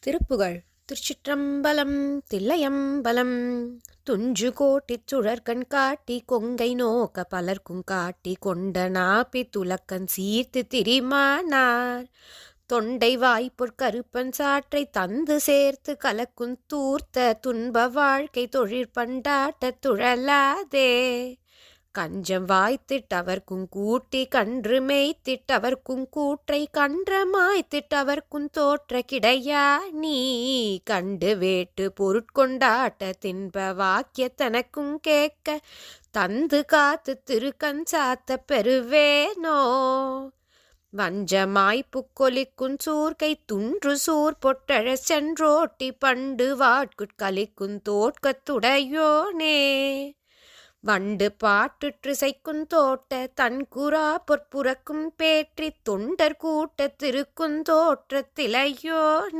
திருப்புகழ். திருச்சிற்றம்பலம். தில்லையம்பலம். துஞ்சு கோட்டிச் சுழற்கண் காட்டி கொங்கை நோக்க பலர்க்கும் காட்டி கொண்ட நாப்பி துலக்கன் சீர்த்து திரிமானார் தொண்டை வாய்ப்பொற் கருப்பன் சாற்றை தந்து சேர்த்து கலக்குந் தூர்த்த துன்ப வாழ்க்கை தொழிற்பண்டாட்டத் துழலாதே கஞ்சம் வாய்த்திட்டவர்க்கும் கூட்டி கன்று மேய்த்திட்டவர்க்கும் கூற்றை கன்றமாய்த்திட்டவர்க்கும் தோற்ற கிடையா நீ கண்டு வேட்டு பொருட்கொண்டாட்ட தின்ப வாக்கிய தனக்கும் கேட்க தந்து காத்து திருக்கண் சாத்த பெறுவேனோ வஞ்சமாய் புக்கொலிக்குஞ் சூர்க்கை துன்று சூர் பொட்டழ சென்றோட்டி பண்டு வாட்குட்கலிக்குந் தோட்கத்துடையோனே வண்டு பாட்டுற்று செய்க்குந் தோட்ட தன்குரா பொற்புறக்கும் பேற்றி தொண்டர் கூட்ட திருக்குந் தோற்றத்திலையோனே